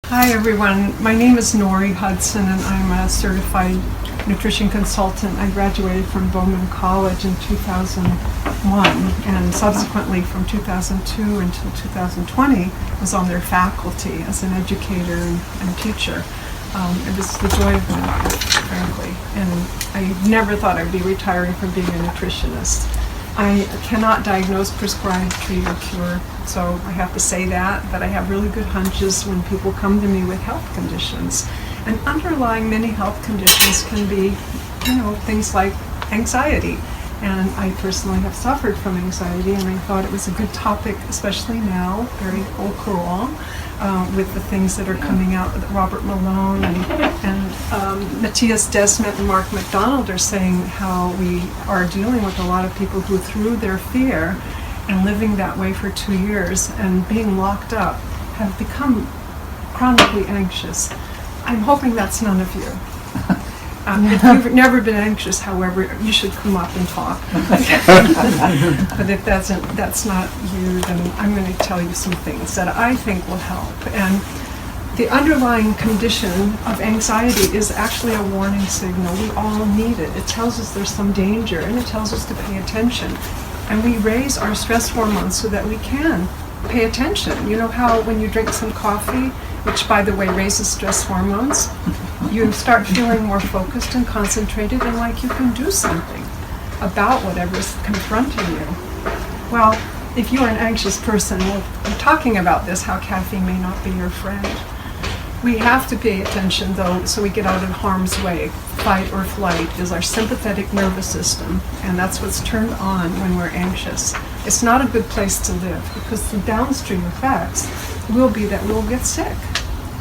Hi everyone, my name is Nori Hudson and I'm a certified nutrition consultant. I graduated from Bowman College in 2001 and subsequently from 2002 until 2020 was on their faculty as an educator and teacher. It was the joy of my life, frankly, and I never thought I'd be retiring from being a nutritionist. I cannot diagnose, prescribe, treat, or cure, so I have to say that, but I have really good hunches when people come to me with health conditions. And underlying many health conditions can be, things like anxiety. And I personally have suffered from anxiety, and I thought it was a good topic, especially now, very au courant, with the things that are coming out with Robert Malone and Matthias Desmet and Mark McDonald are saying how we are dealing with a lot of people who, through their fear and living that way for 2 years and being locked up, have become chronically anxious. I'm hoping that's none of you. If you've never been anxious, however, you should come up and talk. But if that's not you, then I'm going to tell you some things that I think will help. And the underlying condition of anxiety is actually a warning signal. We all need it. It tells us there's some danger, and it tells us to pay attention. And we raise our stress hormones so that we can pay attention. You know how when you drink some coffee, which by the way raises stress hormones, you start feeling more focused and concentrated and like you can do something about whatever's confronting you. Well, if you're an anxious person, we're talking about this, how caffeine may not be your friend. We have to pay attention though, so we get out of harm's way. Fight or flight is our sympathetic nervous system, and that's what's turned on when we're anxious. It's not a good place to live because the downstream effects will be that we'll get sick.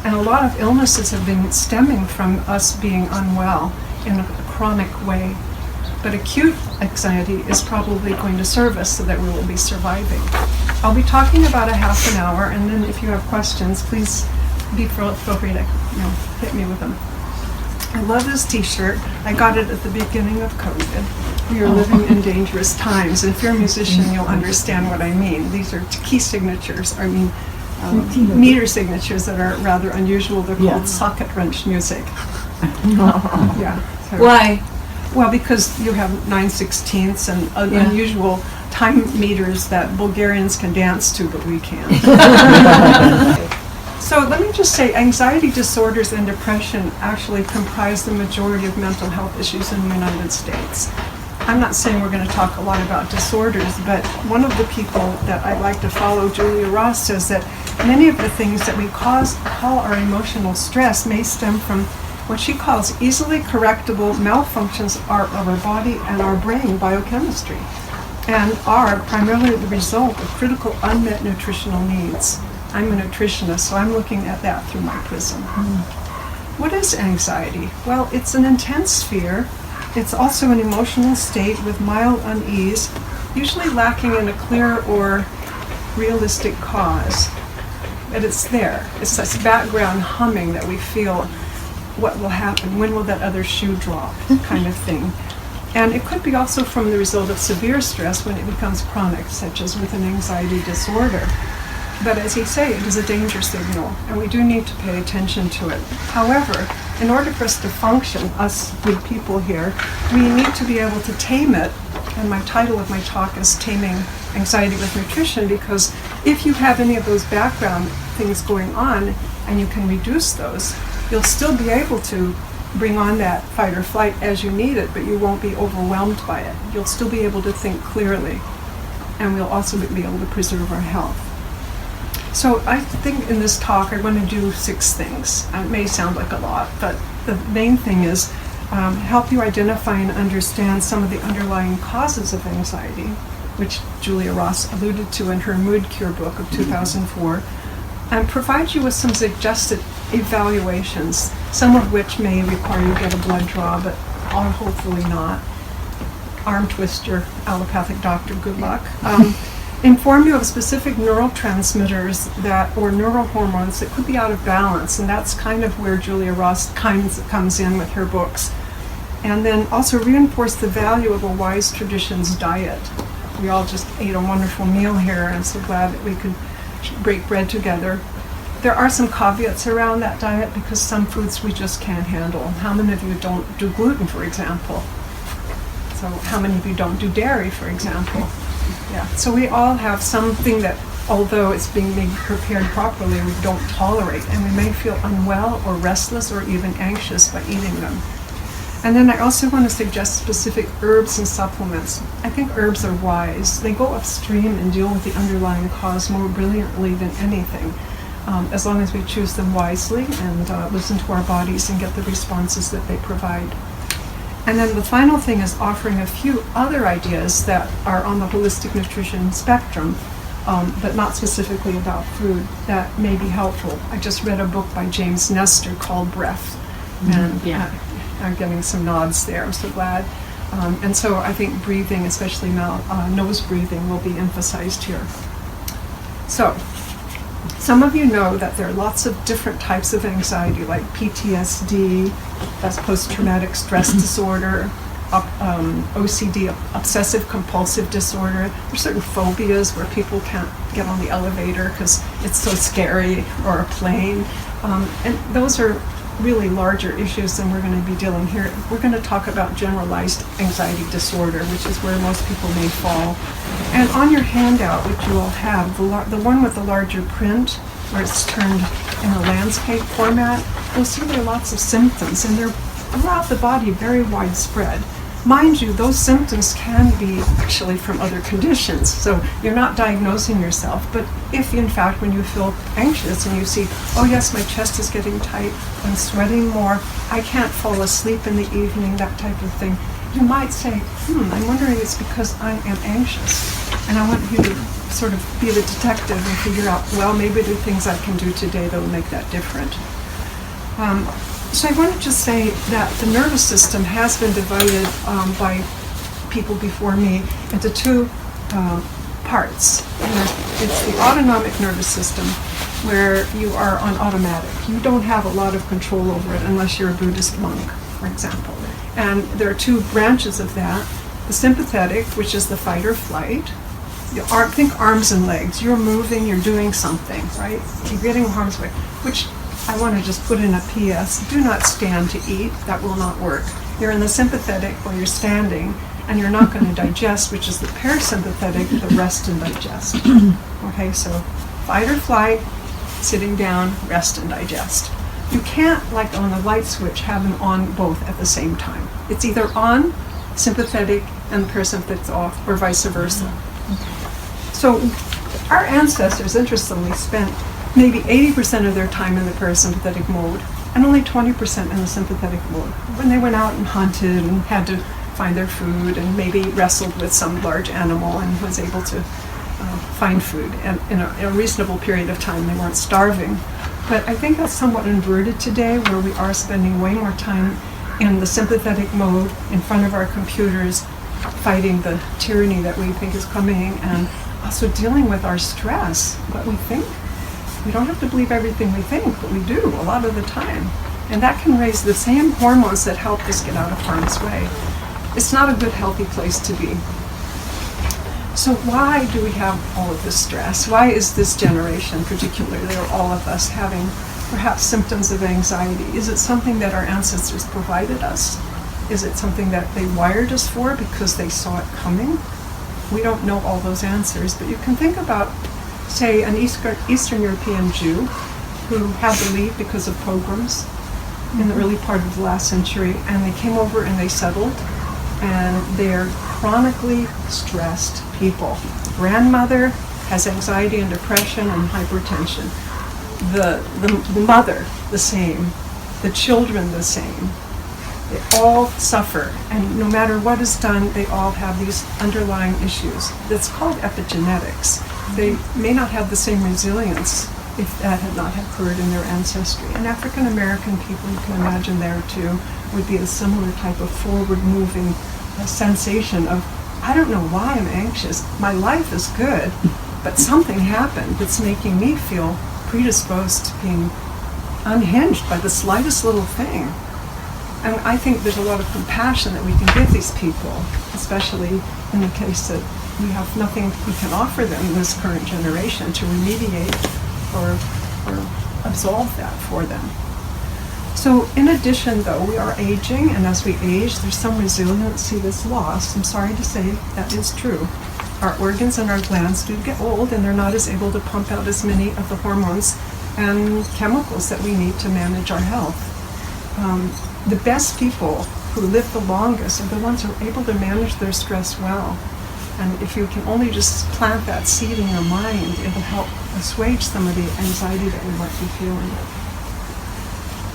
And a lot of illnesses have been stemming from us being unwell in a chronic way. But acute anxiety is probably going to serve us so that we will be surviving. I'll be talking about a half an hour, and then if you have questions, please feel free to hit me with them. I love this t-shirt. I got it at the beginning of COVID. We are living in dangerous times. And if you're a musician, you'll understand what I mean. These are key signatures. Meter signatures that are rather unusual. They're called socket wrench music. Yeah. So, why? Well, because you have 9/16 and unusual time meters that Bulgarians can dance to, but we can't. So let me just say, anxiety disorders and depression actually comprise the majority of mental health issues in the United States. I'm not saying we're going to talk a lot about disorders, but one of the people that I like to follow, Julia Ross, says that many of the things that we call our emotional stress may stem from what she calls easily correctable malfunctions of our body and our brain biochemistry, and are primarily the result of critical unmet nutritional needs. I'm a nutritionist, so I'm looking at that through my prism. What is anxiety? Well, it's an intense fear. It's also an emotional state with mild unease, usually lacking in a clear or realistic cause. But it's there. It's this background humming that we feel, what will happen, when will that other shoe drop, kind of thing. And it could be also from the result of severe stress when it becomes chronic, such as with an anxiety disorder. But as you say, it is a danger signal, and we do need to pay attention to it. However, in order for us to function, us good people here, we need to be able to tame it. And my title of my talk is Taming Anxiety with Nutrition, because if you have any of those background things going on, and you can reduce those, you'll still be able to bring on that fight or flight as you need it, but you won't be overwhelmed by it. You'll still be able to think clearly, and we'll also be able to preserve our health. So I think in this talk I'm going to do 6 things. It may sound like a lot, but the main thing is help you identify and understand some of the underlying causes of anxiety, which Julia Ross alluded to in her Mood Cure book of 2004, and provide you with some suggested evaluations, some of which may require you to get a blood draw, but hopefully not. Arm twister, allopathic doctor, good luck. Inform you of specific neurotransmitters or neurohormones that could be out of balance, and that's kind of where Julia Ross comes in with her books. And then also reinforce the value of a wise traditions diet. We all just ate a wonderful meal here, and I'm so glad that we could break bread together. there are some caveats around that diet because some foods we just can't handle. How many of you don't do gluten, for example? So how many of you don't do dairy, for example? Yeah. So we all have something that, although it's being maybe prepared properly, we don't tolerate, and we may feel unwell or restless or even anxious by eating them. And then I also want to suggest specific herbs and supplements. I think herbs are wise. They go upstream and deal with the underlying cause more brilliantly than anything, as long as we choose them wisely and listen to our bodies and get the responses that they provide. And then the final thing is offering a few other ideas that are on the holistic nutrition spectrum, but not specifically about food, that may be helpful. I just read a book by James Nestor called Breath, and I'm getting some nods there. I'm so glad. And so I think breathing, especially now, nose breathing, will be emphasized here. So, some of you know that there are lots of different types of anxiety, like PTSD, that's post-traumatic stress disorder, OCD, obsessive compulsive disorder. There's certain phobias where people can't get on the elevator because it's so scary, or a plane. And those are really larger issues than we're going to be dealing here. We're going to talk about generalized anxiety disorder, which is where most people may fall. And on your handout, which you all have, the one with the larger print, where it's turned in a landscape format, you'll see there are lots of symptoms, and they're throughout the body, very widespread. Mind you, those symptoms can be actually from other conditions, so you're not diagnosing yourself. But if, in fact, when you feel anxious and you see, oh yes, my chest is getting tight, I'm sweating more, I can't fall asleep in the evening, that type of thing, you might say, I'm wondering it's because I am anxious. And I want you to sort of be the detective and figure out, well, maybe there are things I can do today that will make that different. So I want to just say that the nervous system has been divided by people before me into two parts. It's the autonomic nervous system, where you are on automatic. You don't have a lot of control over it unless you're a Buddhist monk, for example. And there are two branches of that. The sympathetic, which is the fight or flight. Think arms and legs. You're moving, you're doing something, right? You're getting harm's way, which I want to just put in a PS. Do not stand to eat. That will not work. You're in the sympathetic where you're standing, and you're not going to digest, which is the parasympathetic, the rest and digest. Okay, so fight or flight, sitting down, rest and digest. You can't, like on a light switch, have them on both at the same time. It's either on, sympathetic, and parasympathetic off, or vice versa. So our ancestors, interestingly, spent maybe 80% of their time in the parasympathetic mode and only 20% in the sympathetic mode. When they went out and hunted and had to find their food and maybe wrestled with some large animal and was able to find food. And in a reasonable period of time, they weren't starving. But I think that's somewhat inverted today, where we are spending way more time in the sympathetic mode in front of our computers, fighting the tyranny that we think is coming, and also dealing with our stress, what we think. We don't have to believe everything we think, but we do a lot of the time. And that can raise the same hormones that help us get out of harm's way. It's not a good, healthy place to be. So why do we have all of this stress? Why is this generation, particularly, or all of us, having perhaps symptoms of anxiety? Is it something that our ancestors provided us? Is it something that they wired us for because they saw it coming? We don't know all those answers, but you can think about, say, an Eastern European Jew who had to leave because of pogroms in the early part of the last century, and they came over and they settled, and they're chronically stressed people. Grandmother has anxiety and depression and hypertension. The mother, the same. The children, the same. They all suffer, and no matter what is done, they all have these underlying issues. That's called epigenetics. They may not have the same resilience if that had not occurred in their ancestry. And African American people, you can imagine there too, would be a similar type of forward-moving sensation of, I don't know why I'm anxious. My life is good, but something happened that's making me feel predisposed to being unhinged by the slightest little thing. And I think there's a lot of compassion that we can give these people, especially in the case that we have nothing we can offer them in this current generation to remediate or absolve that for them. So in addition, though, we are aging, and as we age, there's some resiliency that's lost. I'm sorry to say that is true. Our organs and our glands do get old, and they're not as able to pump out as many of the hormones and chemicals that we need to manage our health. The best people who live the longest are the ones who are able to manage their stress well. And if you can only just plant that seed in your mind, it'll help assuage some of the anxiety that we might be feeling.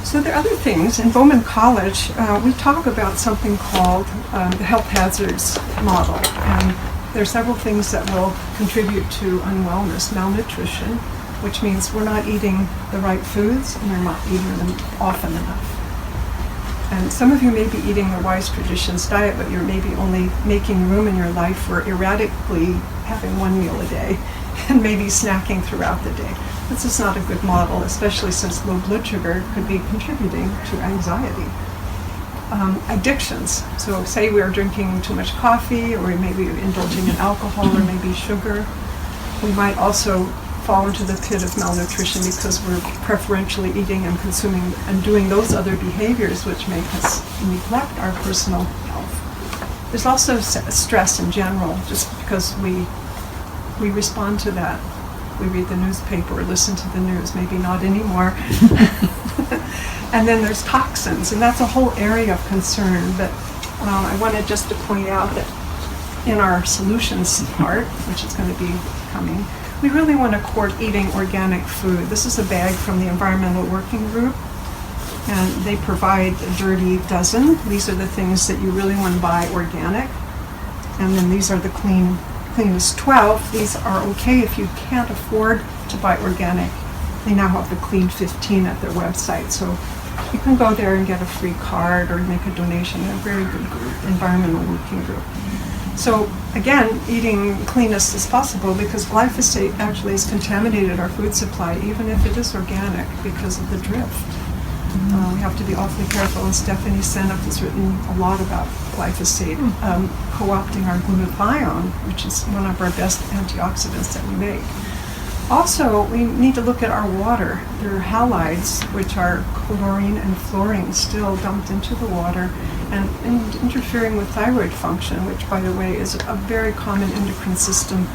So there are other things. In Bowman College, we talk about something called the health hazards model. And there are several things that will contribute to unwellness. Malnutrition, which means we're not eating the right foods and we're not eating them often enough. And some of you may be eating the Wise Traditions diet, but you're maybe only making room in your life for erratically having one meal a day and maybe snacking throughout the day. This is not a good model, especially since low blood sugar could be contributing to anxiety. Addictions. So say we are drinking too much coffee, or we may be indulging in alcohol, or maybe sugar. We might also fall into the pit of malnutrition because we're preferentially eating and consuming and doing those other behaviors which make us neglect our personal health. There's also stress in general, just because we respond to that. We read the newspaper or listen to the news, maybe not anymore. And then there's toxins, and that's a whole area of concern. But I wanted just to point out that in our solutions part, which is going to be coming, we really want to court eating organic food. This is a bag from the Environmental Working Group, and they provide a dirty dozen. These are the things that you really want to buy organic, and then these are the cleanest 12. These are okay if you can't afford to buy organic. They now have the Clean 15 at their website, so you can go there and get a free card or make a donation. They're a very good group, Environmental Working Group. So again, eating cleanest as possible, because glyphosate actually has contaminated our food supply, even if it is organic, because of the drift. We have to be awfully careful, and Stephanie Seneff has written a lot about glyphosate co-opting our glutathione, which is one of our best antioxidants that we make. Also, we need to look at our water. There are halides, which are chlorine and fluorine, still dumped into the water and interfering with thyroid function, which, by the way, is a very common endocrine system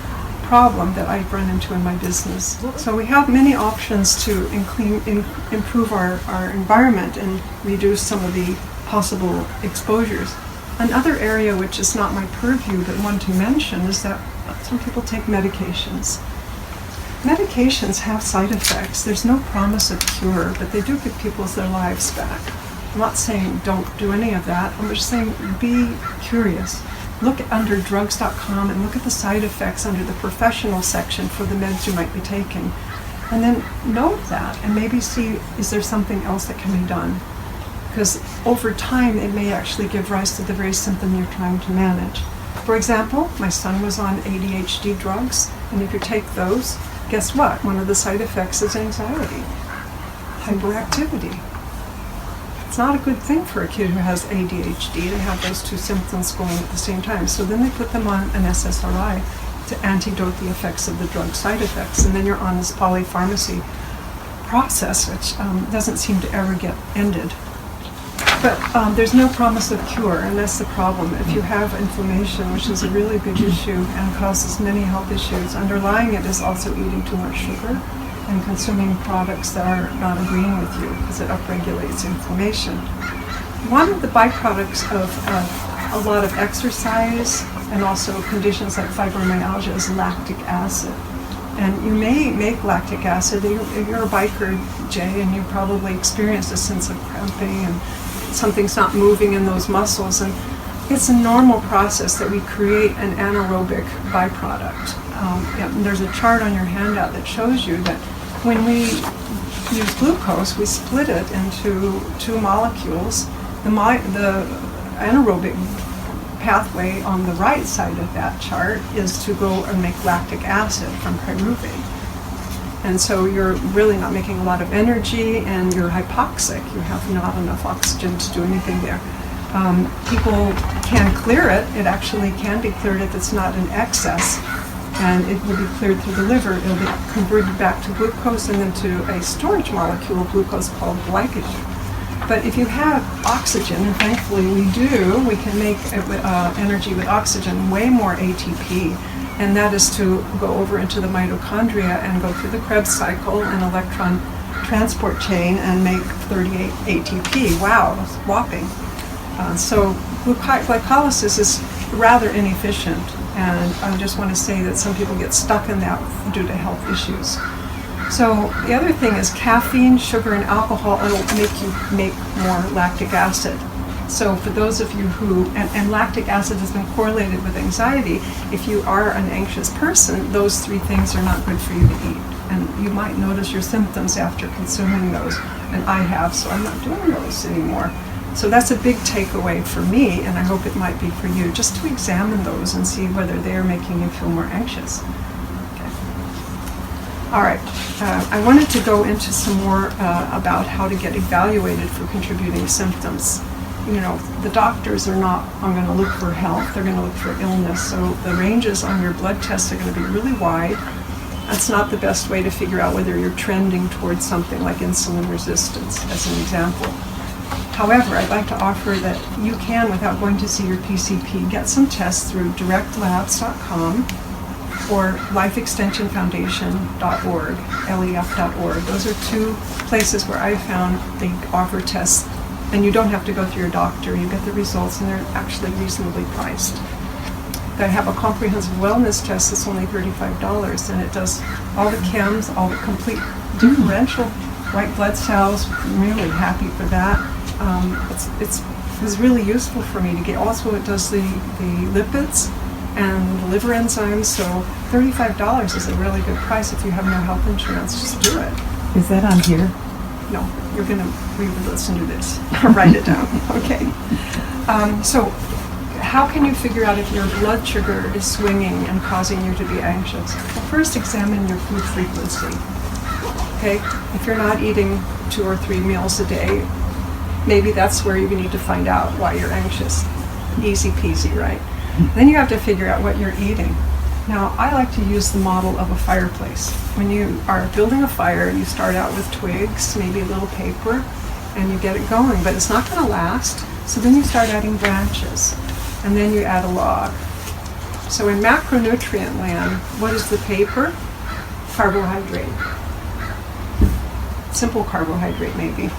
problem that I've run into in my business. So we have many options to improve our environment and reduce some of the possible exposures. Another area which is not my purview but one to mention is that some people take medications. Medications have side effects. There's no promise of cure, but they do give people their lives back. I'm not saying don't do any of that. I'm just saying be curious. Look under drugs.com and look at the side effects under the professional section for the meds you might be taking. And then note that and maybe see, is there something else that can be done? Because over time, it may actually give rise to the very symptom you're trying to manage. For example, my son was on ADHD drugs, and if you take those, guess what? One of the side effects is anxiety, hyperactivity. It's not a good thing for a kid who has ADHD to have those two symptoms going at the same time. So then they put them on an SSRI to antidote the effects of the drug side effects. And then you're on this polypharmacy process, which doesn't seem to ever get ended. But there's no promise of cure, and that's the problem. If you have inflammation, which is a really big issue and causes many health issues, underlying it is also eating too much sugar and consuming products that are not agreeing with you, because it upregulates inflammation. One of the byproducts of a lot of exercise and also conditions like fibromyalgia is lactic acid. And you may make lactic acid. You're a biker, Jay, and you probably experienced a sense of cramping and something's not moving in those muscles. And it's a normal process that we create an anaerobic byproduct. And there's a chart on your handout that shows you that when we use glucose, we split it into two molecules. The anaerobic pathway on the right side of that chart is to go and make lactic acid from pyruvate. And so you're really not making a lot of energy, and you're hypoxic. You have not enough oxygen to do anything there. People can clear it. It actually can be cleared if it's not in excess. and it will be cleared through the liver. It'll be converted back to glucose and then to a storage molecule of glucose called glycogen. But if you have oxygen, and thankfully we do, we can make energy with oxygen, way more ATP, and that is to go over into the mitochondria and go through the Krebs cycle and electron transport chain and make 38 ATP. Wow, that's whopping. So glycolysis is rather inefficient, and I just want to say that some people get stuck in that due to health issues. So the other thing is caffeine, sugar, and alcohol will make you make more lactic acid. So for those of you who, and lactic acid has been correlated with anxiety, if you are an anxious person, those three things are not good for you to eat. And you might notice your symptoms after consuming those, and I have, so I'm not doing those anymore. So that's a big takeaway for me, and I hope it might be for you, just to examine those and see whether they are making you feel more anxious. All right, I wanted to go into some more about how to get evaluated for contributing symptoms. You know, the doctors are not going to look for health, they're going to look for illness. So the ranges on your blood tests are going to be really wide. That's not the best way to figure out whether you're trending towards something like insulin resistance, as an example. However, I'd like to offer that you can, without going to see your PCP, get some tests through directlabs.com or lifeextensionfoundation.org, lef.org. Those are two places where I found they offer tests, and you don't have to go through your doctor. You get the results, and they're actually reasonably priced. They have a comprehensive wellness test that's only $35, and it does all the chems, all the complete differential white blood cells. I'm really happy for that. It was really useful for me to get. Also, it does the lipids and the liver enzymes, so $35 is a really good price if you have no health insurance. Just do it. Is that on here? No, you're going to listen to this. Write it down. Okay. So how can you figure out if your blood sugar is swinging and causing you to be anxious? Well, first examine your food frequency. Okay? If you're not eating 2 or 3 meals a day, maybe that's where you need to find out why you're anxious. Easy peasy, right? Then you have to figure out what you're eating. Now, I like to use the model of a fireplace. When you are building a fire, you start out with twigs, maybe a little paper, and you get it going, but it's not going to last. So then you start adding branches, and then you add a log. So in macronutrient land, what is the paper? Carbohydrate. Simple carbohydrate, maybe.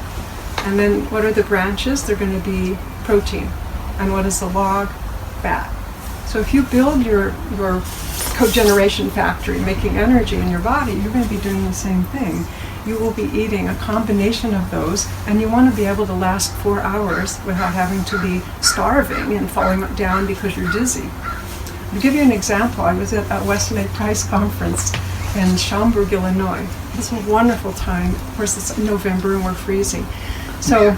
And then what are the branches? They're going to be protein. And what is the log? Fat. So if you build your cogeneration factory, making energy in your body, you're going to be doing the same thing. You will be eating a combination of those, and you want to be able to last 4 hours without having to be starving and falling down because you're dizzy. I'll give you an example. I was at a Weston A Price conference in Schaumburg, Illinois. It was a wonderful time. Of course, it's November and we're freezing. So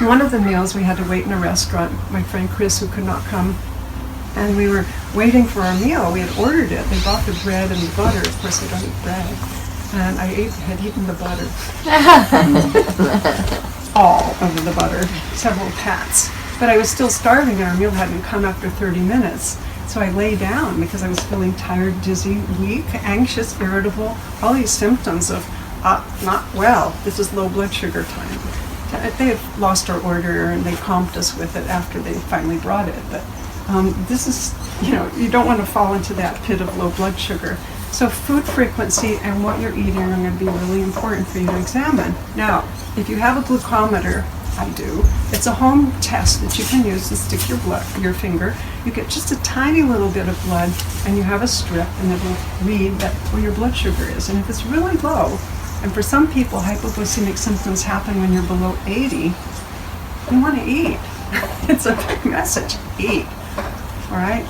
one of the meals, we had to wait in a restaurant. My friend Chris, who could not come, and we were waiting for our meal. We had ordered it. They brought the bread and the butter. Of course, I don't eat bread. And I had eaten the butter. All of the butter, several pats. But I was still starving, and our meal hadn't come after 30 minutes. So I lay down because I was feeling tired, dizzy, weak, anxious, irritable, all these symptoms of not well. This is low blood sugar time. They had lost our order, and they comped us with it after they finally brought it. But this is, you don't want to fall into that pit of low blood sugar. So food frequency and what you're eating are going to be really important for you to examine. Now, if you have a glucometer, I do, it's a home test that you can use to stick your finger. You get just a tiny little bit of blood, and you have a strip, and it will read where your blood sugar is. And if it's really low, and for some people, hypoglycemic symptoms happen when you're below 80, you want to eat. It's a big message. Eat. All right?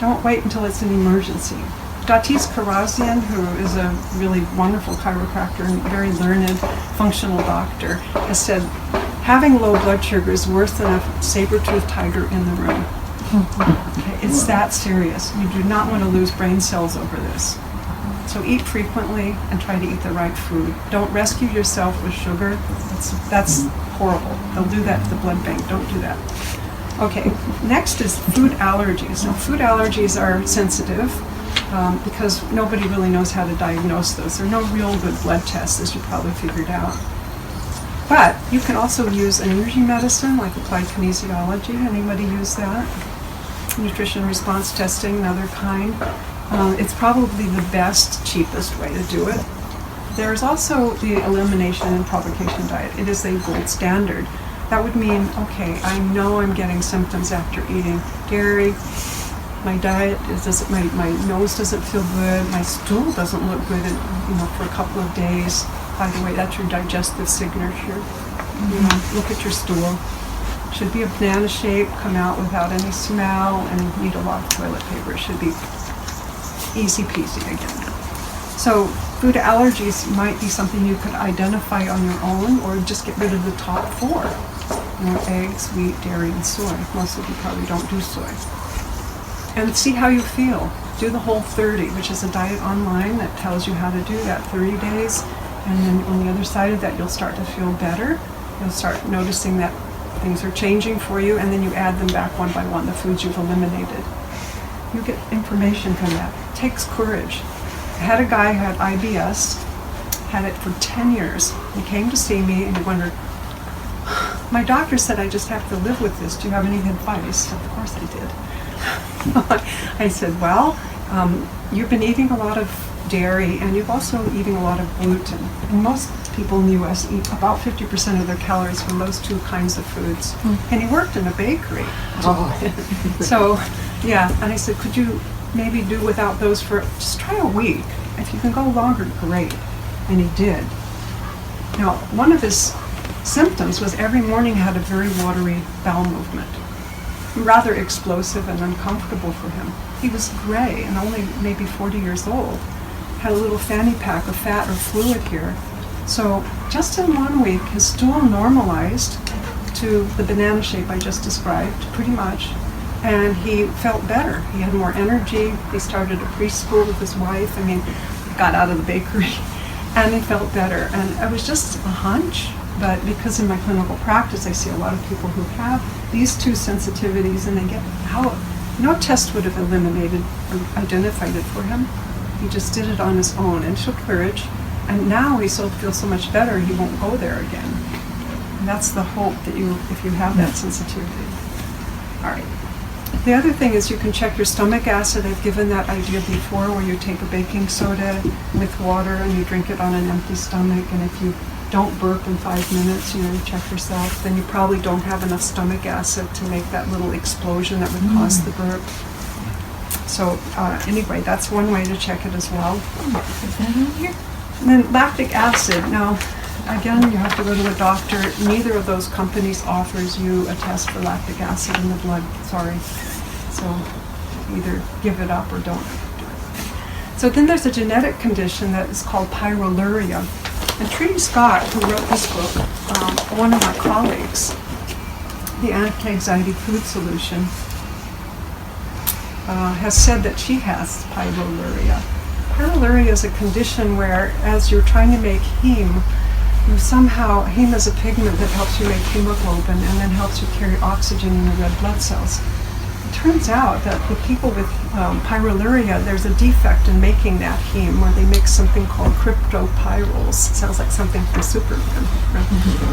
Don't wait until it's an emergency. Datis Karazian, who is a really wonderful chiropractor and very learned functional doctor, has said, having low blood sugar is worse than a saber-toothed tiger in the room. Okay, it's that serious. You do not want to lose brain cells over this. So eat frequently and try to eat the right food. Don't rescue yourself with sugar. That's horrible. They'll do that to the blood bank. Don't do that. Okay, next is food allergies. Now, food allergies are sensitive. because nobody really knows how to diagnose those. There are no real good blood tests, as you probably figured out. But you can also use an energy medicine like applied kinesiology. Anybody use that? Nutrition response testing, another kind. It's probably the best, cheapest way to do it. There's also the elimination and provocation diet. It is a gold standard. That would mean, okay, I know I'm getting symptoms after eating dairy. My diet my nose doesn't feel good. My stool doesn't look good, for a couple of days. By the way, that's your digestive signature. Look at your stool. Should be a banana shape, come out without any smell, and need a lot of toilet paper. It should be easy peasy again. So food allergies might be something you could identify on your own, or just get rid of the top 4. Eggs, wheat, dairy, and soy. Most of you probably don't do soy. And see how you feel. Do the whole 30, which is a diet online that tells you how to do that 30 days. And then on the other side of that, you'll start to feel better. You'll start noticing that things are changing for you, and then you add them back one by one, the foods you've eliminated. You get information from that. It takes courage. I had a guy who had IBS, had it for 10 years. He came to see me and he wondered, my doctor said I just have to live with this. Do you have any advice? Of course I did. I said, well, you've been eating a lot of dairy, and you've also eating a lot of gluten. And most people in the U.S. eat about 50% of their calories from those 2 kinds of foods. And he worked in a bakery. So, yeah, and I said, could you maybe do without those for, just try a week. If you can go longer, great. And he did. Now, one of his symptoms was every morning had a very watery bowel movement. Rather explosive and uncomfortable for him. He was gray and only maybe 40 years old. Had a little fanny pack of fat or fluid here. So just in 1 week, his stool normalized to the banana shape I just described, pretty much, and he felt better. He had more energy. He started a preschool with his wife. Got out of the bakery, and he felt better. And it was just a hunch, but because in my clinical practice, I see a lot of people who have these 2 sensitivities, and they get how no test would have eliminated or identified it for him. He just did it on his own and took courage, and now he feels so much better he won't go there again. And that's the hope that if you have that sensitivity. All right. The other thing is you can check your stomach acid. I've given that idea before, where you take a baking soda with water and you drink it on an empty stomach, and if you don't burp in 5 minutes, you check yourself, then you probably don't have enough stomach acid to make that little explosion that would cause the burp. So anyway, that's one way to check it as well. And then lactic acid. Now, again, you have to go to a doctor. Neither of those companies offers you a test for lactic acid in the blood. Sorry. So either give it up or don't do it. So then there's a genetic condition that is called pyroluria. And Trudy Scott, who wrote this book, one of my colleagues, the Anti-Anxiety Food Solution, has said that she has pyroluria. Pyroluria is a condition where, as you're trying to make heme, heme is a pigment that helps you make hemoglobin and then helps you carry oxygen in your red blood cells. It turns out that the people with pyroluria, there's a defect in making that heme where they make something called cryptopyrroles. Sounds like something from Superman.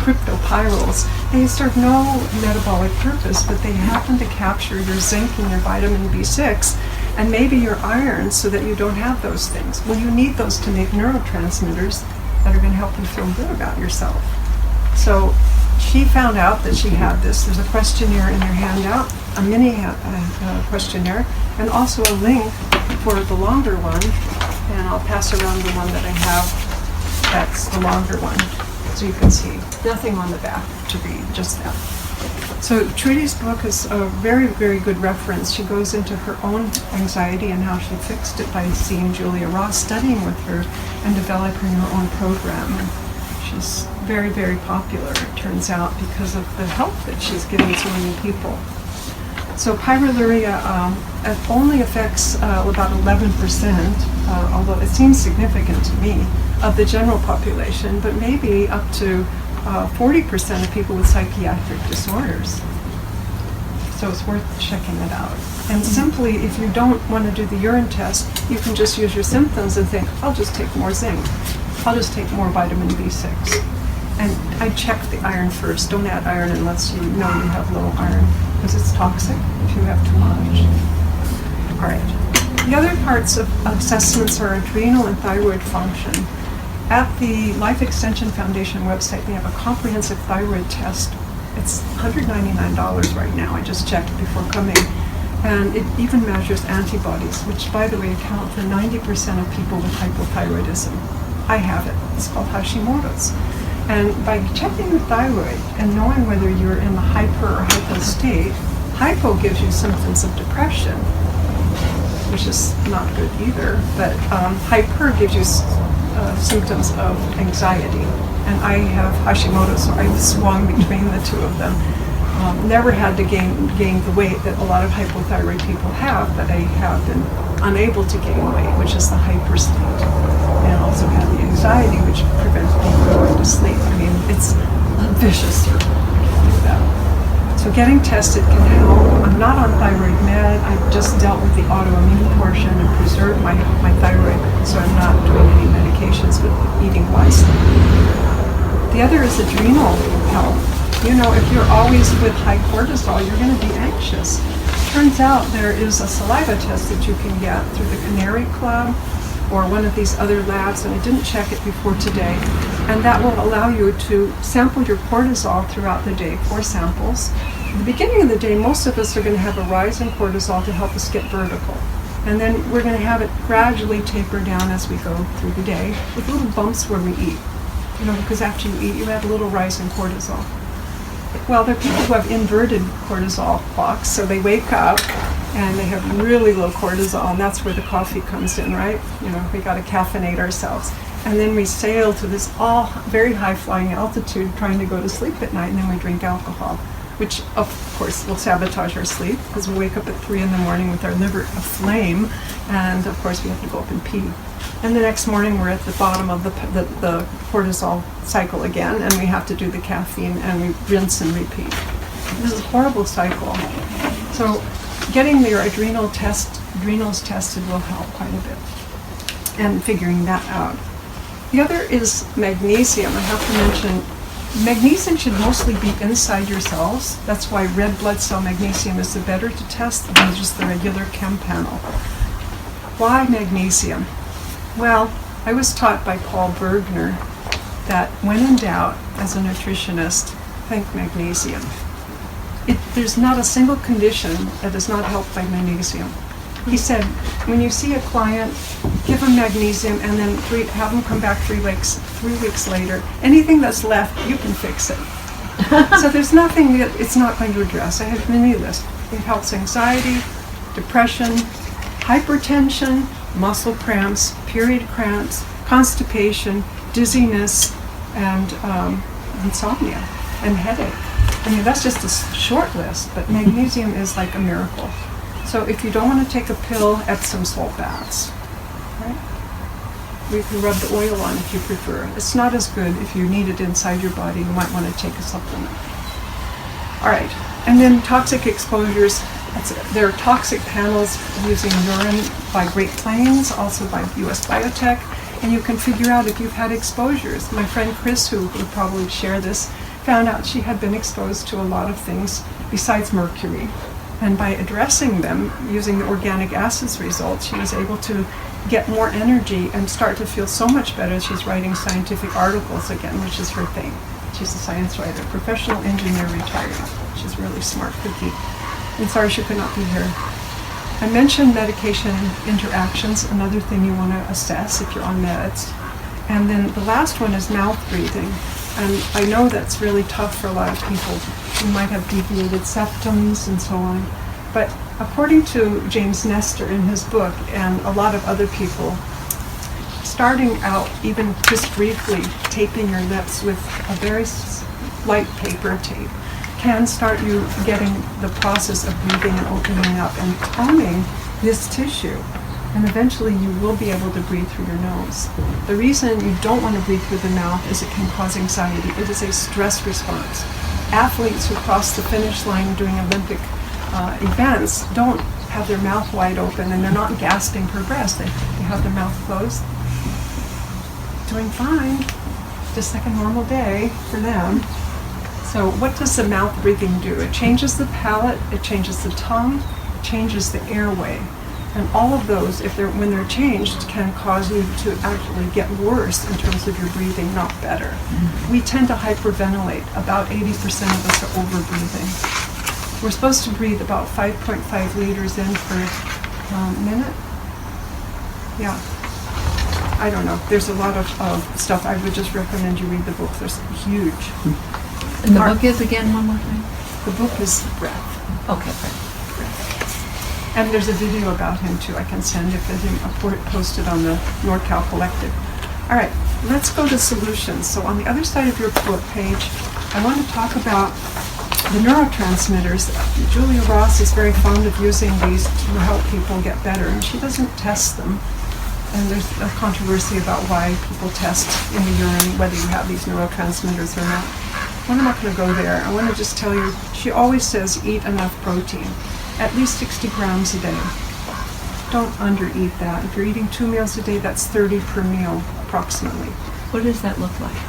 Cryptopyrroles. They serve no metabolic purpose, but they happen to capture your zinc and your vitamin B6 and maybe your iron so that you don't have those things. Well, you need those to make neurotransmitters that are going to help you feel good about yourself. So she found out that she had this. There's a questionnaire in your handout, a mini questionnaire, and also a link for the longer one. And I'll pass around the one that I have. That's the longer one, so you can see. Nothing on the back to read, just that. So Trudy's book is a very, very good reference. She goes into her own anxiety and how she fixed it by seeing Julia Ross, studying with her, and developing her own program. And she's very, very popular, it turns out, because of the help that she's giving so many people. So pyroluria only affects about 11%, although it seems significant to me, of the general population, but maybe up to 40% of people with psychiatric disorders. So it's worth checking it out. And simply, if you don't want to do the urine test, you can just use your symptoms and think, I'll just take more zinc. I'll just take more vitamin B6. And I check the iron first. Don't add iron unless you know you have low iron, because it's toxic if you have too much. All right. The other parts of assessments are adrenal and thyroid function. At the Life Extension Foundation website, they have a comprehensive thyroid test. It's $199 right now. I just checked before coming. And it even measures antibodies, which, by the way, account for 90% of people with hypothyroidism. I have it. It's called Hashimoto's. And by checking the thyroid and knowing whether you're in the hyper or hypo state, hypo gives you symptoms of depression, which is not good either, but hyper gives you symptoms of anxiety. And I have Hashimoto's, so I swung between the two of them. Never had to gain the weight that a lot of hypothyroid people have, but I have been unable to gain weight, which is the hyper state. And also have the anxiety, which prevents me from going to sleep. I mean, it's a vicious circle. I can't do that. So getting tested can help. I'm not on thyroid med. I've just dealt with the autoimmune portion and preserved my thyroid, so I'm not doing any medications, but eating wisely. The other is adrenal health. You know, if you're always with high cortisol, you're going to be anxious. Turns out there is a saliva test that you can get through the Canary Club or one of these other labs, and I didn't check it before today, and that will allow you to sample your cortisol throughout the day, 4 samples. At the beginning of the day, most of us are going to have a rise in cortisol to help us get vertical. And then we're going to have it gradually taper down as we go through the day with little bumps where we eat. You know, because after you eat, you have a little rise in cortisol. Well, there are people who have inverted cortisol clocks, so they wake up and they have really low cortisol, and that's where the coffee comes in, right? You know, we got to caffeinate ourselves. And then we sail to this all very high-flying altitude trying to go to sleep at night, and then we drink alcohol, which, of course, will sabotage our sleep because we wake up at 3 in the morning with our liver aflame, and, of course, we have to go up and pee. And the next morning, we're at the bottom of the cortisol cycle again, and we have to do the caffeine, and we rinse and repeat. This is a horrible cycle. So getting your adrenals tested will help quite a bit, and figuring that out. The other is magnesium. I have to mention, magnesium should mostly be inside your cells. That's why red blood cell magnesium is the better to test than just the regular chem panel. Why magnesium? Well, I was taught by Paul Bergner that when in doubt, as a nutritionist, think magnesium. There's not a single condition that is not helped by magnesium. He said, when you see a client, give them magnesium and then have them come back 3 weeks later. Anything that's left, you can fix it. So there's nothing that it's not going to address. I have many lists. It helps anxiety, depression, hypertension, muscle cramps, period cramps, constipation, dizziness, and insomnia, and headache. I mean, that's just a short list, but magnesium is like a miracle. So if you don't want to take a pill, Epsom salt baths, right? We can rub the oil on if you prefer. It's not as good if you need it inside your body. You might want to take a supplement. All right, and then toxic exposures. There are toxic panels using urine by Great Plains, also by US Biotech, and you can figure out if you've had exposures. My friend Chris, who would probably share this, found out she had been exposed to a lot of things besides mercury. And by addressing them, using the organic acids results, she was able to get more energy and start to feel so much better. She's writing scientific articles again, which is her thing. She's a science writer, professional engineer retired. She's really smart cookie. I'm sorry she could not be here. I mentioned medication interactions, another thing you want to assess if you're on meds. And then the last one is mouth breathing. And I know that's really tough for a lot of people. You might have deviated septums and so on. But according to James Nestor in his book, and a lot of other people, starting out even just briefly taping your lips with a very light paper tape can start you getting the process of breathing and opening up and toning this tissue. And eventually you will be able to breathe through your nose. The reason you don't want to breathe through the mouth is it can cause anxiety. It is a stress response. Athletes who cross the finish line doing Olympic events don't have their mouth wide open and they're not gasping for breath. They have their mouth closed, doing fine, just like a normal day for them. So what does the mouth breathing do? It changes the palate, it changes the tongue, it changes the airway. And all of those, when they're changed, can cause you to actually get worse in terms of your breathing, not better. Mm-hmm. We tend to hyperventilate. About 80% of us are over-breathing. We're supposed to breathe about 5.5 liters in per minute. Yeah. I don't know. There's a lot of stuff. I would just recommend you read the book. There's huge. And the book is, again, one more time? The book is Breath. Okay, Breath. And there's a video about him too I can send if it's posted on the NorCal Collective. All right, let's go to solutions. So on the other side of your book page, I want to talk about the neurotransmitters. Julia Ross is very fond of using these to help people get better, and she doesn't test them. And there's a controversy about why people test in the urine whether you have these neurotransmitters or not. Well, I'm not going to go there. I want to just tell you, she always says eat enough protein. At least 60 grams a day. Don't undereat that. If you're eating 2 meals a day, that's 30 per meal, approximately. What does that look like?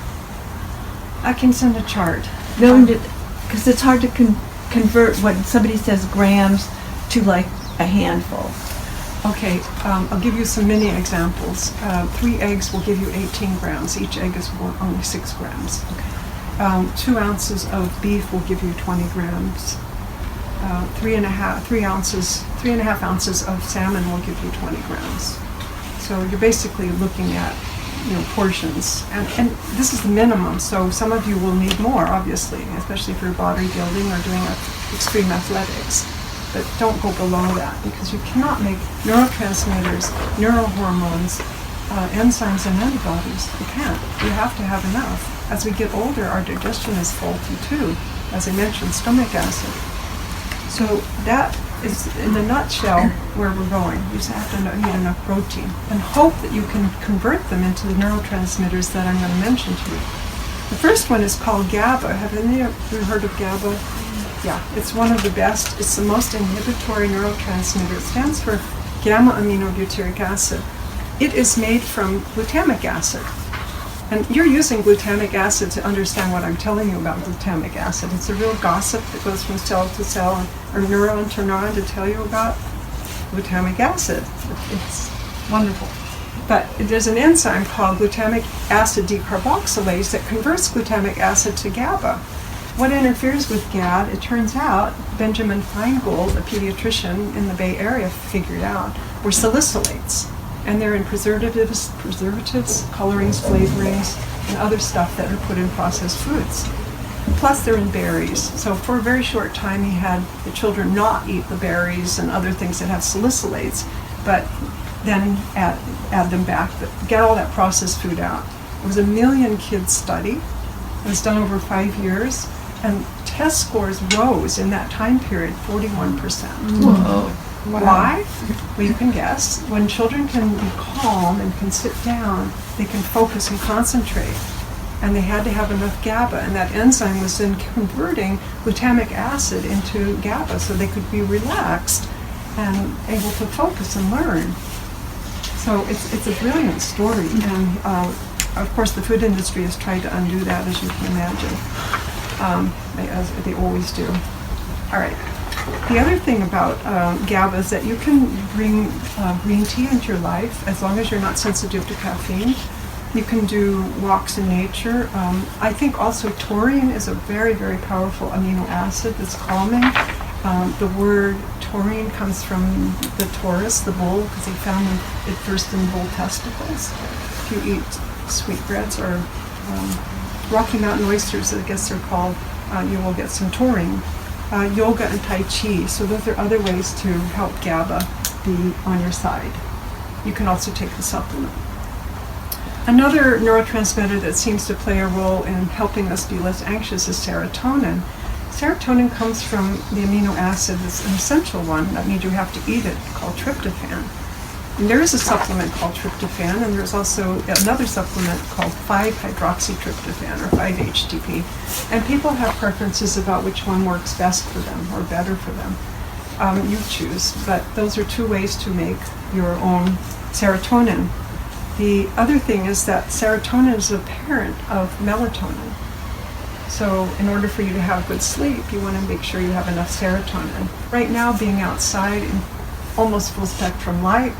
I can send a chart. No, because it's hard to convert when somebody says grams to like a handful. Okay, I'll give you some mini examples. 3 eggs will give you 18 grams. Each egg is only 6 grams. Okay. 2 ounces of beef will give you 20 grams. 3.5 ounces of salmon will give you 20 grams. So you're basically looking at, portions. And this is the minimum, so some of you will need more, obviously, especially if you're bodybuilding or doing extreme athletics. But don't go below that, because you cannot make neurotransmitters, neurohormones, enzymes, and antibodies. You can't. You have to have enough. As we get older, our digestion is faulty too. As I mentioned, stomach acid. So that is, in a nutshell, where we're going. You just have to eat enough protein and hope that you can convert them into the neurotransmitters that I'm going to mention to you. The first one is called GABA. Have any of you heard of GABA? Yeah, it's one of the best. It's the most inhibitory neurotransmitter. It stands for gamma-aminobutyric acid. It is made from glutamic acid. And you're using glutamic acid to understand what I'm telling you about glutamic acid. It's a real gossip that goes from cell to cell or neuron to neuron to tell you about glutamic acid. It's wonderful. But there's an enzyme called glutamic acid decarboxylase that converts glutamic acid to GABA. What interferes with GAD, it turns out, Benjamin Feingold, a pediatrician in the Bay Area, figured out, were salicylates. And they're in preservatives, colorings, flavorings, and other stuff that are put in processed foods. Plus they're in berries. So for a very short time he had the children not eat the berries and other things that have salicylates, but then add them back, get all that processed food out. It was a 1 million kids study. It was done over 5 years, and test scores rose in that time period 41%. Whoa. Wow. Why? Well, you can guess. When children can be calm and can sit down, they can focus and concentrate. And they had to have enough GABA, and that enzyme was then converting glutamic acid into GABA so they could be relaxed and able to focus and learn. So it's a brilliant story, and of course the food industry has tried to undo that, as you can imagine, as they always do. All right. The other thing about GABA is that you can bring green tea into your life as long as you're not sensitive to caffeine. You can do walks in nature. I think also taurine is a very, very powerful amino acid that's calming. The word taurine comes from the Taurus, the bull, because they found it first in bull testicles. If you eat sweetbreads or Rocky Mountain oysters, I guess they're called, you will get some taurine. Yoga and Tai Chi, so those are other ways to help GABA be on your side. You can also take the supplement. Another neurotransmitter that seems to play a role in helping us be less anxious is serotonin. Serotonin comes from the amino acid that's an essential one, that means you have to eat it, called tryptophan. And there is a supplement called tryptophan, and there's also another supplement called 5-hydroxytryptophan, or 5-HTP. And people have preferences about which one works best for them or better for them. You choose, but those are two ways to make your own serotonin. The other thing is that serotonin is a parent of melatonin. So in order for you to have good sleep, you want to make sure you have enough serotonin. Right now, being outside in almost full spectrum light,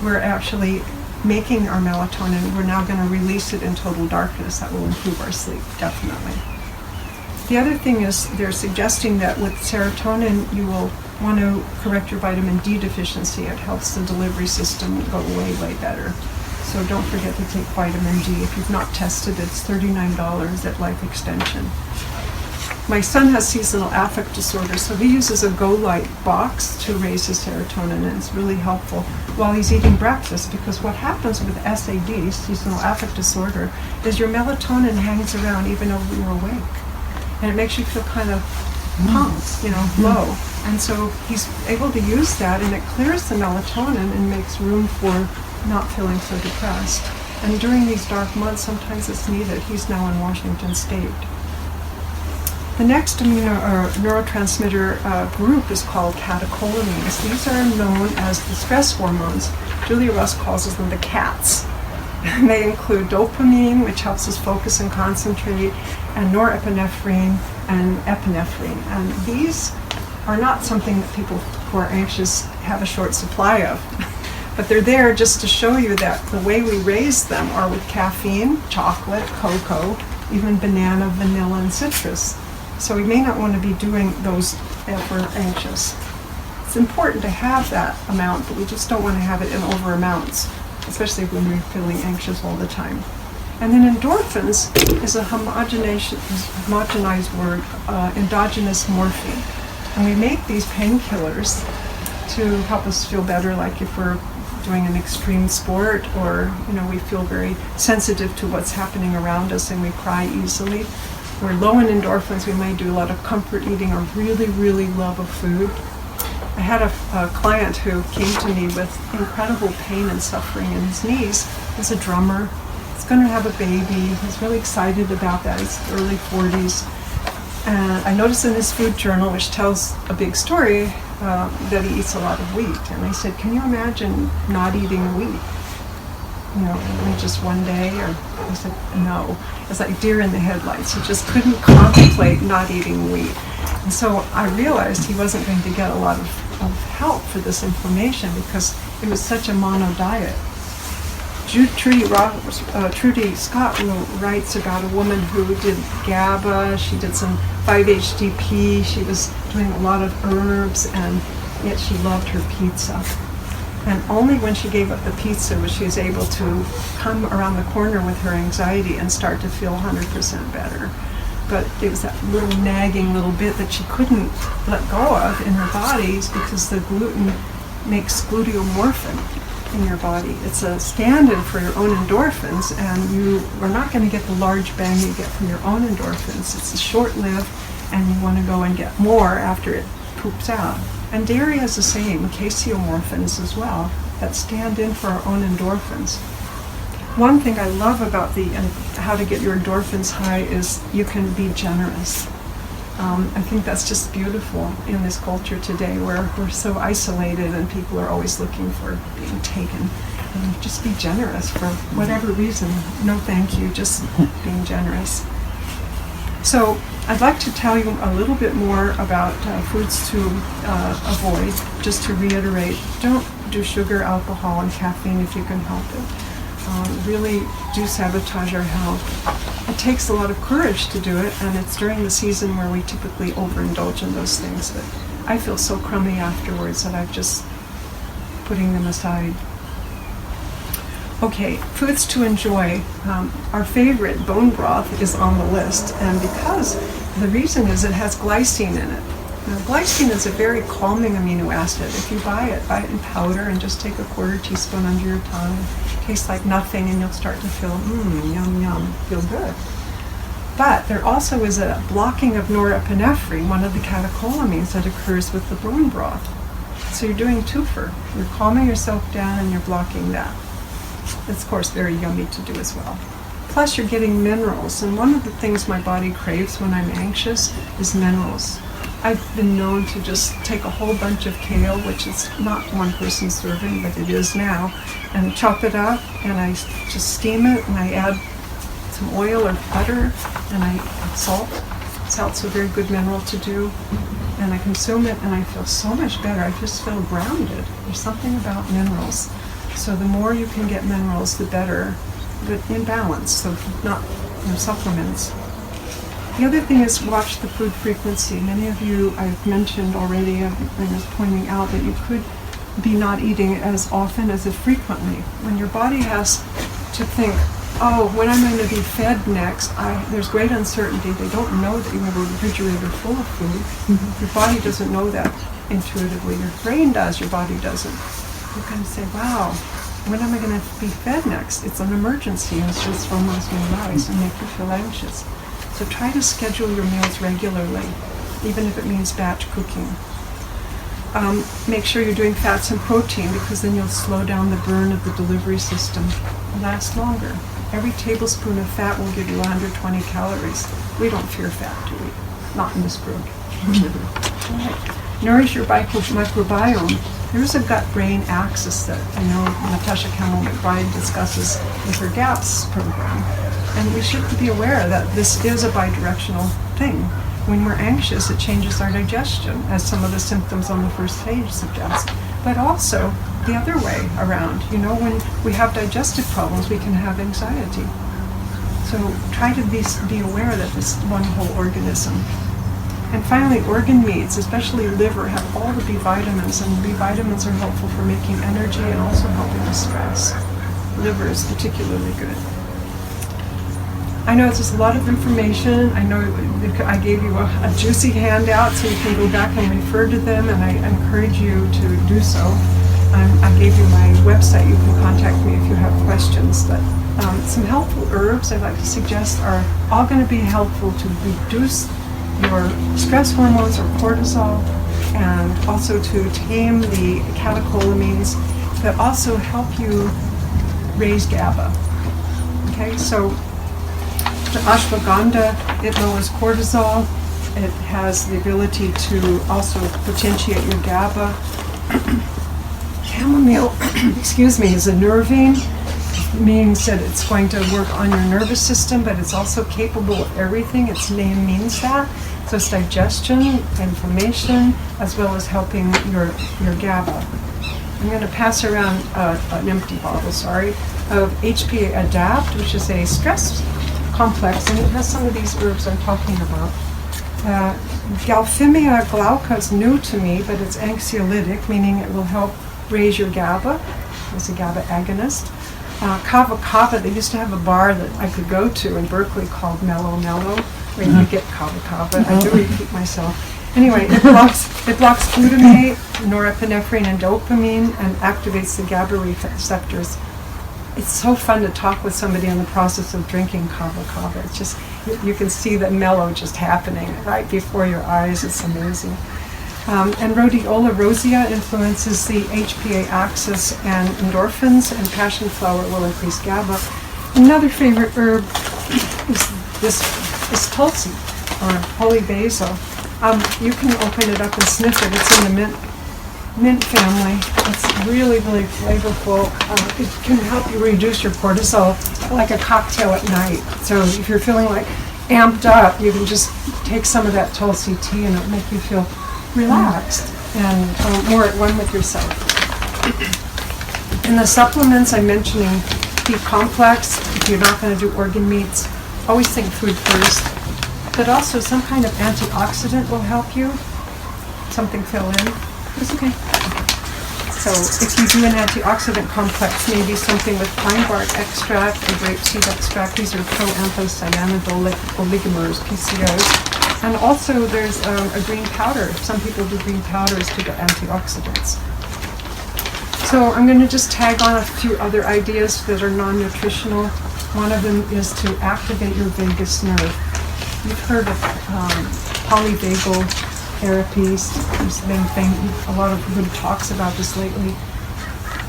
we're actually making our melatonin. We're now going to release it in total darkness. That will improve our sleep, definitely. The other thing is they're suggesting that with serotonin, you will want to correct your vitamin D deficiency. It helps the delivery system go way, way better. So don't forget to take vitamin D. If you've not tested, it's $39 at Life Extension. My son has seasonal affect disorder, so he uses a Go Light box to raise his serotonin, and it's really helpful while he's eating breakfast, because what happens with SAD, seasonal affect disorder, is your melatonin hangs around even though you're awake. And it makes you feel kind of pumped, low. And so he's able to use that, and it clears the melatonin and makes room for not feeling so depressed. And during these dark months, sometimes it's needed. He's now in Washington State. The next neurotransmitter group is called catecholamines. These are known as the stress hormones. Julia Russ calls them the cats. And they include dopamine, which helps us focus and concentrate, and norepinephrine and epinephrine. And these are not something that people who are anxious have a short supply of. But they're there just to show you that the way we raise them are with caffeine, chocolate, cocoa, even banana, vanilla, and citrus. So we may not want to be doing those if we're anxious. It's important to have that amount, but we just don't want to have it in over amounts, especially when we're feeling anxious all the time. And then endorphins is a homogenized word, endogenous morphine. And we make these painkillers to help us feel better, like if we're doing an extreme sport, or we feel very sensitive to what's happening around us and we cry easily. We're low in endorphins, we may do a lot of comfort eating or really, really love of food. I had a client who came to me with incredible pain and suffering in his knees. He's a drummer. He's going to have a baby. He's really excited about that. He's early 40s. And I noticed in his food journal, which tells a big story, that he eats a lot of wheat. And I said, can you imagine not eating wheat? In just one day? Or he said, no. It's like deer in the headlights. He just couldn't contemplate not eating wheat. And so I realized he wasn't going to get a lot of help for this inflammation because it was such a mono diet. Trudy Scott writes about a woman who did GABA, she did some 5-HTP, she was doing a lot of herbs, and yet she loved her pizza. And only when she gave up the pizza was she was able to come around the corner with her anxiety and start to feel 100% better. But it was that little nagging little bit that she couldn't let go of in her bodies because the gluten makes gluteomorphin in your body. It's a stand-in for your own endorphins, and you are not going to get the large bang you get from your own endorphins. It's short-lived, and you want to go and get more after it poops out. And dairy is the same, caseomorphins as well, that stand in for our own endorphins. One thing I love about how to get your endorphins high is you can be generous. I think that's just beautiful in this culture today where we're so isolated and people are always looking for being taken. Just be generous for whatever reason. No thank you, just being generous. So I'd like to tell you a little bit more about foods to avoid. Just to reiterate, don't do sugar, alcohol, and caffeine if you can help it. Really do sabotage our health. It takes a lot of courage to do it, and it's during the season where we typically overindulge in those things that I feel so crummy afterwards that I'm just putting them aside. Okay, foods to enjoy. Our favorite, bone broth, is on the list, and because the reason is it has glycine in it. Now, glycine is a very calming amino acid. If you buy it in powder and just take a quarter teaspoon under your tongue. It tastes like nothing, and you'll start to feel, yum, yum, feel good. But there also is a blocking of norepinephrine, one of the catecholamines that occurs with the bone broth. So you're doing twofer. You're calming yourself down and you're blocking that. It's, of course, very yummy to do as well. Plus, you're getting minerals, and one of the things my body craves when I'm anxious is minerals. I've been known to just take a whole bunch of kale, which is not one person's serving, but it is now, and chop it up, and I just steam it, and I add some oil or butter, and I add salt. Salt's a very good mineral to do, and I consume it, and I feel so much better. I just feel grounded. There's something about minerals. So the more you can get minerals, the better, but in balance, so not supplements. The other thing is watch the food frequency. Many of you I've mentioned already, I was pointing out that you could be not eating as often as frequently. When your body has to think, oh, when am I going to be fed next? There's great uncertainty. They don't know that you have a refrigerator full of food. Mm-hmm. Your body doesn't know that intuitively. Your brain does, your body doesn't. You're going to say, wow, when am I going to be fed next? It's an emergency, and stress hormones may rise and make you feel anxious. So try to schedule your meals regularly, even if it means batch cooking. Make sure you're doing fats and protein, because then you'll slow down the burn of the delivery system. It'll last longer. Every tablespoon of fat will give you 120 calories. We don't fear fat, do we? Not in this group. Right. Nourish your microbiome. There's a gut-brain axis that I know Natasha Campbell-McBride discusses with her GAPS program. And we should be aware that this is a bidirectional thing. When we're anxious, it changes our digestion, as some of the symptoms on the first page suggest. But also the other way around. When we have digestive problems, we can have anxiety. So try to be aware that this is one whole organism. And finally, organ meats, especially liver, have all the B vitamins, and B vitamins are helpful for making energy and also helping with stress. Liver is particularly good. I know it's just a lot of information. I know I gave you a juicy handout, so you can go back and refer to them, and I encourage you to do so. I gave you my website. You can contact me if you have questions. But some helpful herbs I'd like to suggest are all going to be helpful to reduce your stress hormones or cortisol, and also to tame the catecholamines that also help you raise GABA. Okay, so the ashwagandha, it lowers cortisol. It has the ability to also potentiate your GABA. Chamomile, is a nervine. It means that it's going to work on your nervous system, but it's also capable of everything. Its name means that. So it's digestion, inflammation, as well as helping your GABA. I'm going to pass around an empty bottle, of HPA Adapt, which is a stress complex, and it has some of these herbs I'm talking about. Galphimia glauca is new to me, but it's anxiolytic, meaning it will help raise your GABA. It's a GABA agonist. Kava Kava, they used to have a bar that I could go to in Berkeley called Mellow Mellow, where you could get Kava Kava. I do repeat myself. Anyway, it blocks glutamate, norepinephrine, and dopamine, and activates the GABA receptors. It's so fun to talk with somebody in the process of drinking Kava Kava. It's just, you can see the mellow just happening right before your eyes. It's amazing. And rhodiola rosea influences the HPA axis and endorphins, and passion flower will increase GABA. Another favorite herb is tulsi, or holy basil. You can open it up and sniff it. It's in the mint family. It's really, really flavorful. It can help you reduce your cortisol like a cocktail at night. So if you're feeling like amped up, you can just take some of that tulsi tea and it'll make you feel relaxed and more at one with yourself. In the supplements, I'm mentioning B-complex. If you're not going to do organ meats, always think food first. But also some kind of antioxidant will help you. Something fill in. It's okay. So if you do an antioxidant complex, maybe something with pine bark extract or grapeseed extract. These are pro-anthocyanidol oligomers, PCOs. And also there's a green powder. Some people do green powders to get antioxidants. So I'm going to just tag on a few other ideas that are non-nutritional. One of them is to activate your vagus nerve. You've heard of polyvagal therapies. There's been a lot of good talks about this lately.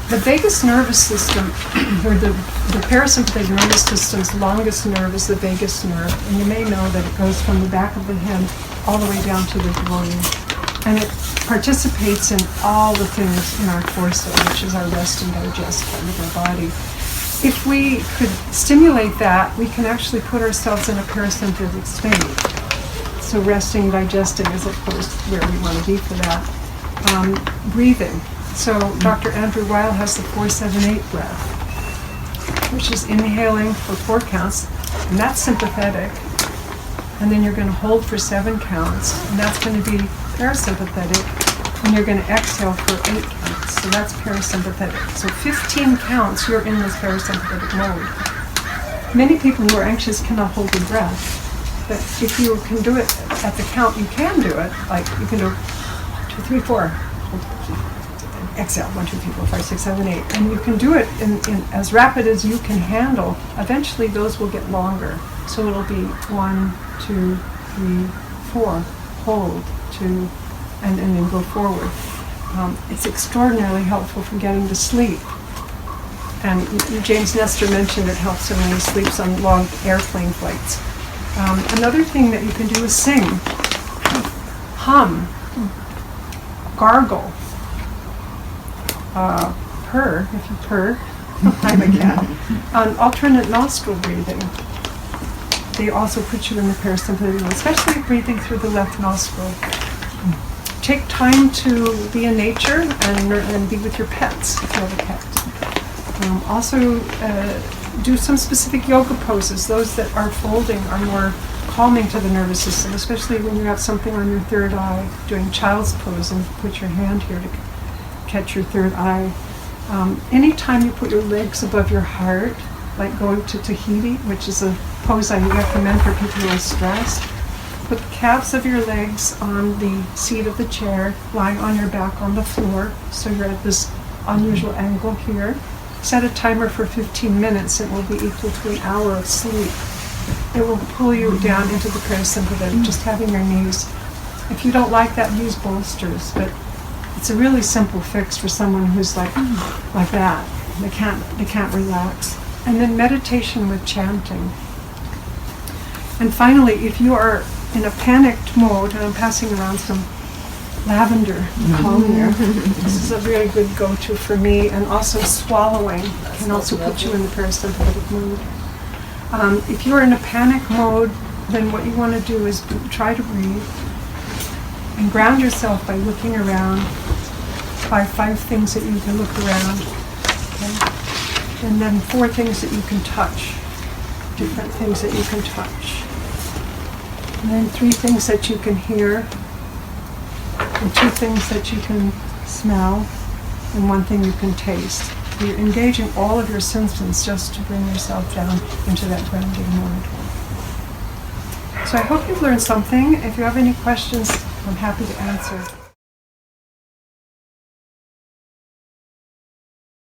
The vagus nervous system, or the parasympathetic nervous system's longest nerve is the vagus nerve, and you may know that it goes from the back of the head all the way down to the groin. And it participates in all the things in our torso, which is our rest and digest part of our body. If we could stimulate that, we can actually put ourselves in a parasympathetic state. So resting, digesting is, of course, where we want to be for that. Breathing. So Dr. Andrew Weil has the 4-7-8 breath, which is inhaling for 4 counts, and that's sympathetic. And then you're going to hold for 7 counts, and that's going to be parasympathetic. And you're going to exhale for 8 counts, so that's parasympathetic. So 15 counts, you're in this parasympathetic mode. Many people who are anxious cannot hold their breath, but if you can do it at the count, you can do it. Like you can do 2, 3, 4. Exhale, 1, 2, 3, 4, 5, 6, 7, 8. And you can do it in as rapid as you can handle. Eventually those will get longer. So it'll be 1, 2, 3, 4, hold, 2, and then go forward. It's extraordinarily helpful for getting to sleep. And James Nestor mentioned it helps him when he sleeps on long airplane flights. Another thing that you can do is sing, hum, gargle, purr, if you purr. I'm a cat. Alternate nostril breathing. They also put you in the parasympathetic mode, especially breathing through the left nostril. Take time to be in nature and be with your pets if you have a pet. Also, do some specific yoga poses. Those that are folding are more calming to the nervous system, especially when you have something on your third eye. Doing child's pose and put your hand here to catch your third eye. Anytime you put your legs above your heart, like going to Tahiti, which is a pose I recommend for people who are stressed, put the calves of your legs on the seat of the chair, lying on your back on the floor, so you're at this unusual angle here. Set a timer for 15 minutes. It will be equal to an hour of sleep. It will pull you down into the parasympathetic, just having your knees. If you don't like that, use bolsters, but it's a really simple fix for someone who's like that. They can't relax. And then meditation with chanting. And finally, if you are in a panicked mode, and I'm passing around some lavender calm here. This is a very good go-to for me, and also swallowing can also put you in the parasympathetic mood. If you're in a panic mode, then what you want to do is try to breathe and ground yourself by looking around. 5 things that you can look around, okay? And then 4 things that you can touch, different things that you can touch. And then 3 things that you can hear, and 2 things that you can smell, and 1 thing you can taste. You're engaging all of your senses just to bring yourself down into that grounding mode. So I hope you've learned something. If you have any questions, I'm happy to answer.